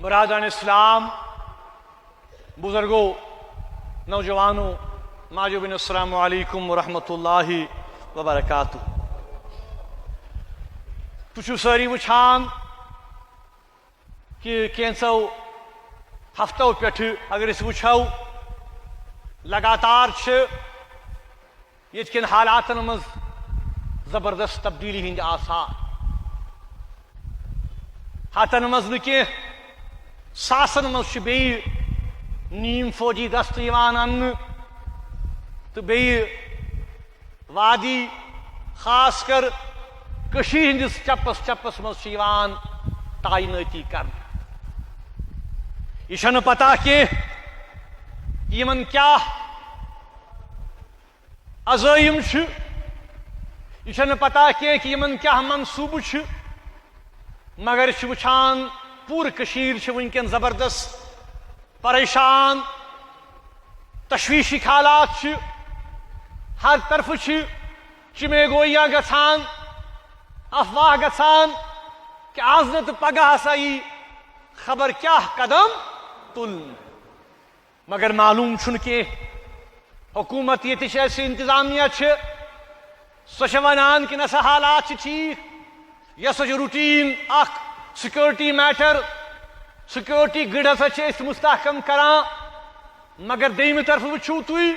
برادران اسلام، بزرگوں، نوجوانوں، ماجوبین، السلام علیکم ورحمۃ اللہ وبرکاتہ۔ تُو ساری وچھان کہ کینسو ہفتوں پہ اگر اس وچھو لگاتار یتکن حالاتن مز زبردست تبدیلی ہند آثار، ہاتن مز نہ ساسن مز بی نیم فوجی دست ان تو بی وادی خاص کر کشیر ہندس چپس چپس مز تعیناتی کر یہ پتہ کہ یمن کیا عزائم یہ پتہ کہ یمن کیا منصوبہ مگر وچھان پور کشیر ونکن زبردست پریشان، تشویشی حالات ہر طرف چمے گوئیاں گژھان، افواہ گژھان کہ آز نہ تو پگہ ہسا ای خبر کیا قدم تل، مگر معلوم کہ حکومت یہ انتظامیہ سو ونان کہ نسا حالات ٹھیک، یہ سو روٹین اخ سیکورٹی میٹر، سیکورٹی گرڈ ہسا مستحکم کران، مگر دیم طرف وچھو تھی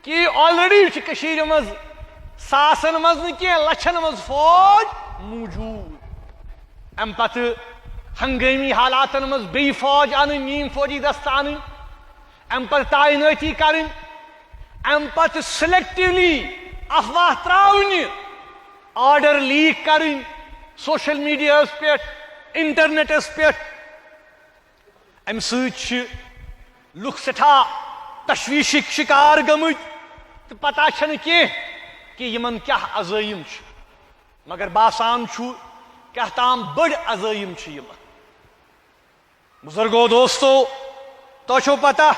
کہ آلریڈی کشیر مز ساسن مز نہ لچھن مز فوج موجود، ام پتہ ہنگامی حالاتن مز بی فوج ان نیم فوجی دست ان، ام پتہ تعیناتی کرن، ام پتہ سلیکٹولی افواہ تراؤن، آرڈر لیک کرن سوشل میڈیا پہ، انٹرنیٹس پہ، ام ست لوگ سٹھا تشویشک شکار گمت تو پتہ کہ یمن کیا عزائم مگر باسان کیا تام بڑ عزائم یمن۔ بزرگو، دوستو، تو پتہ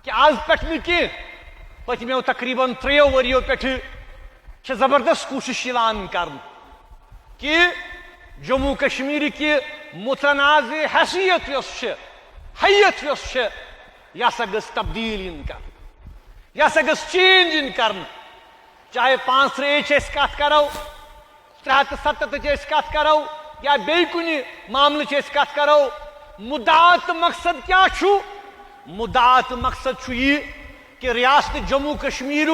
کہ آز پہ پتمو تقریباً 3 وریو پہ زبردست کوشش کرن کہ جموں کشمیر کی متنازع حیثیت حیت یہ سا گھ تبدیل کر، یہ سا گھ چینج کرن، چاہے 503 کت کرو، 377 کت کرو یا بی کن معاملہ کت کرو، مدعات مقصد کیا چھو؟ مدعات مقصد چھو یہ کہ ریاست جموں کشمیر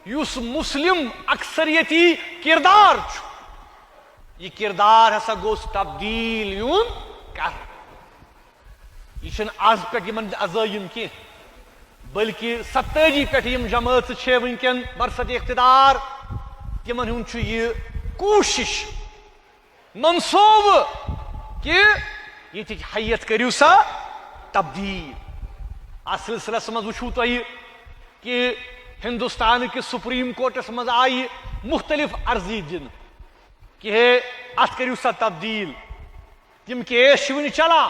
یس مسلم اکثریتی کردار چھو، یہ کردار ہسا گوس تبدیل یون کر۔ یہ آز پہ عزائم کی بلکہ 70 پہ جماعت ونکن برصد اقتدار تمن ہند یہ کوشش منصوبہ کہ یہ حیت کرو سا تبدیل۔ اس سلسلس مز وچھو تھی کہ ہندوستان کے سپریم کورٹس مز آئی مختلف عرضی دن کہ ات کرو سا تبدیل، تم کیس ون چلان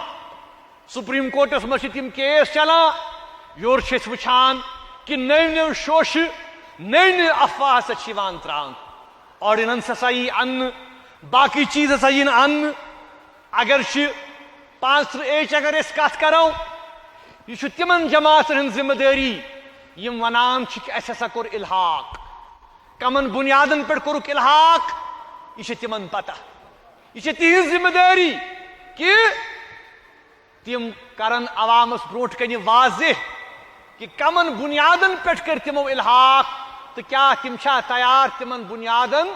سپریم کورٹس مز تم کیس چلان، یور وچھان کہ نو شوش نو افواہ ہسا تران، آرڈیننس ہسا ان، باقی چیز ہسا ان، اگر 503 اگر اس کت کرو یہ تمن جماعتن ہن ذمہ داری یم ونان کہ اس ہسا کور الحاق، کمن بنیادن پہ کورک الحاق، یہ تمن پتہ، یہ تہذ ذمہ داری کہ تم کرن عوامس بروٹ کن واضح کہ کمن بنیادن پہ کر تمو الحاق تو کیا تم تیار تمن بنیادن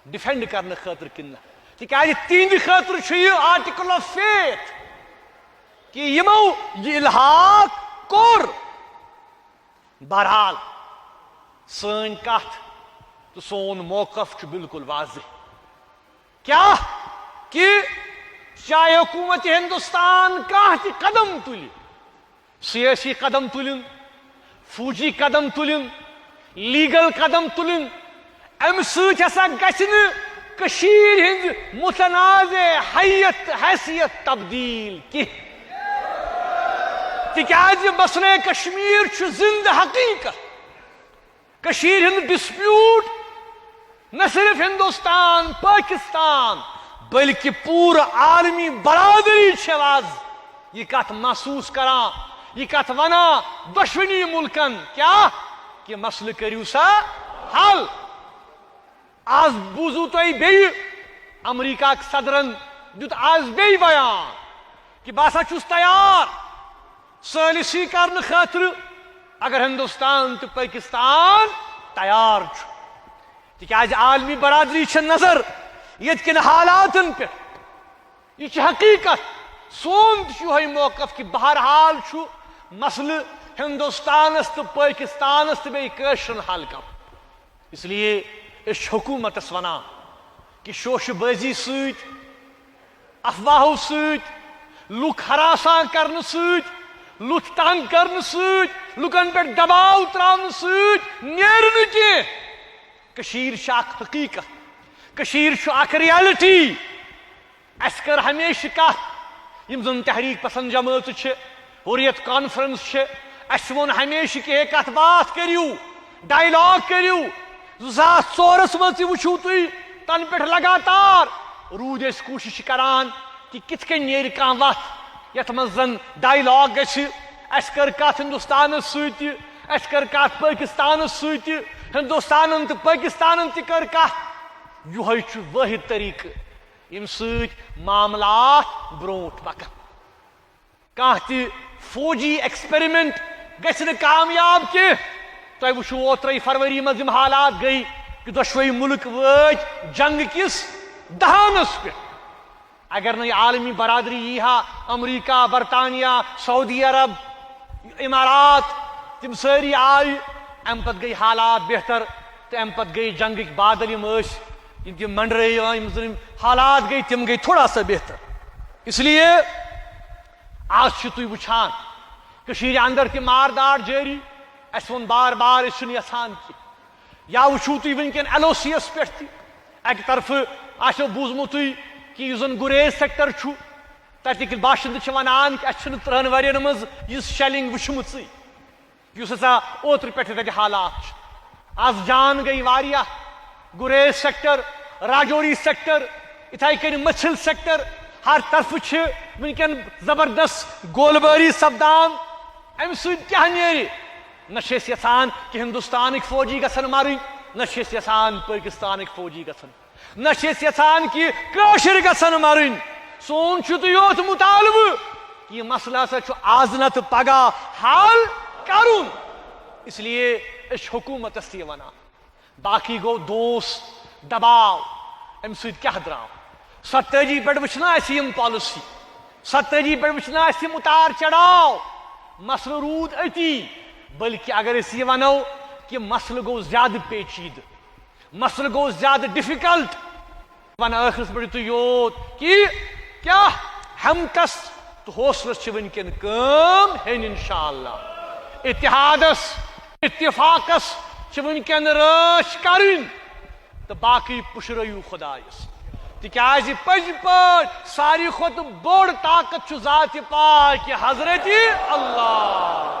ڈیفینڈ کرنے خاطر کن تاز تہند خاطر یہ آرٹیکل آف فیتھ کہ یمو یہ الحاق کور۔ بہرحال سن کت تو سون موقف بالکل واضح، کیا کہ چاہے حکومت ہندوستان کانٛہہ قدم تل، سیاسی قدم تلن، فوجی قدم تلن، لیگل قدم تلن، ام سا کشیر ہند متنازع حیثیت تبدیل کی، تاز مسئلہ کشمیر زندہ حقیقت، کشیر ہند ڈسپیوٹ نہ صرف ہندوستان پاکستان بلکہ پورا عالمی برادری آز یہ کت محسوس کران یہ کت ونان دشونی ملکن کیا کہ مسئلہ کریو سا حل. آز بوزو تھی بی امریکہ صدرن دیت آز بی بیان کہ باسا چھس تیار ثالثی کرنے خاطر اگر ہندوستان تو پاکستان تیار چھو. تکیاز عالمی برادری چھ نظر یت کن حالاتن پہ یہ حقیقت سون تہ موقف کہ بہرحال چھو مسئلہ ہندوستانس تو پاکستانس تو بیٚیہِ کٲشرن حل کر. اس لیے اس حکومتس ونان کہ شوشہ بازی ست افواہو ست لوک ہراساں کرنے ست لوک تنگ کرنے ست لوکن پہ دباؤ تراؤن ست نیرِ نہٕ کینٛہہ. کشیر چھِ اکھ حقیقت کشیر چھُ اکھ ریالٹی. اس کر ہمیشہ کت یم زن تحریک پسند جماعت چھ حریت کانفرنس چھ اس وون ہمیشہ کہ کت بات کریو ڈائلاگ کریو 2004 مز وچھو تھی تن پہ لگاتار رود اس کوشش کران کہ کت کن نیرِ کانٛہہ وتھ یتھ منٛز زن ڈائلاگ گژھِ. اس کر کت ہندوستانس ست اس کر کت پاکستانس ست ہندوستانن تو پاکستانن تہ کر کت. یہ چھ واحد طریقہ یم ست معاملات بروٹ پکان. کانٛہہ تہ فوجی ایکسپیرمنٹ گژھِ نہٕ کامیاب کینٛہہ. تۄہہِ وٕچھو اوترے فروری منٛز یم حالات گٔے کہ دۄشوے ملک وٲتۍ جنگ کس دہانس پہ. اگر نہ عالمی برادری یی ہا امریکہ برطانیہ سعودی عرب امارات تم ساری آئی ام پتہٕ گٔے حالات بہتر تو ام پتہٕ گٔے جنگٕکۍ بادل یم ٲسۍ یم تم منڈرے یم زن حالات گٔے تم گٔے تھوڑا سا بہتر. اس لیے آج چھِ تُہۍ وٕچھان کشیٖرِ اندر تہِ مار دار جٲری. اس ووٚن بار بار أسۍ چھِنہٕ یژھان کینٛہہ. یا وٕچھو تُہۍ وٕنکٮ۪ن LOC یس پٮ۪ٹھ تہِ اکہِ طرفہٕ آسیو بوٗزمُتٕے کہ یُس زن گُریز سیکٹر چھُ تتِکۍ باشندٕ چھِ ونان کہ اسہِ چھُنہٕ 3 ؤرین منٛز یِژھ شیلنگ وٕچھمٕژٕے یُس ہسا اوترٕ پٮ۪ٹھٕ تتہِ حالات چھِ. آز جان گٔے واریاہ. گُریز سیکٹر راجوری سیکٹر اتھے کٔنۍ مٔژھِل سیکٹر ہر طرفہٕ چھِ وٕنکٮ۪ن زبردست گول بٲری سپدان. امہِ سۭتۍ کیٛاہ نیرِ؟ نہ چھِ أسۍ یژھان کہ ہندوستانٕکۍ فوجی گژھن مرٕنۍ نہ چھِ أسۍ یژھان پٲکستانٕکۍ فوجی گژھن نہ چھِ أسۍ یژھان کہ کٲشِر گژھن مرٕنۍ. سون چھُ تہٕ یوت مطالبہٕ کہ یہ مسئلہ ہسا چھُ آز نتہٕ پگاہ حل کرُن. اس لیے أسۍ حکوٗمتس تہِ ونان باقی گوٚو دوس دباو امہِ سۭتۍ کیٛاہ درٛاو؟ 47 پٮ۪ٹھ وٕچھنا اَسہِ یِم پالسی 47 پٮ۪ٹھ وٕچھنا اَسہِ یِم اُتار چڑاو. مسلہٕ روٗد أتی. بلکہ اگر أسۍ یہِ ونو کہ مسلہٕ گوٚو زیادٕ پیچیدٕ مسلہٕ گوٚو زیادٕ ڈِفِکلٹ. ون ٲخرس پٮ۪ٹھ تُہۍ یوت کہ کیٛاہ ہمتس تہٕ حوصلس چھِ وٕنکٮ۪ن کٲم ہیٚنۍ انشاءاللہ. اتحادس اتفاقس چھِ وٕنکٮ۪ن رٲچھ کرٕنۍ تہٕ باقٕے پُشرٲیِو خۄدایس. تِکیٛازِ پٔزۍ پٲٹھۍ ساروی کھۄتہٕ بوٚڑ طاقت چھُ ذاتِ پاکہِ حضرتِ اللہ.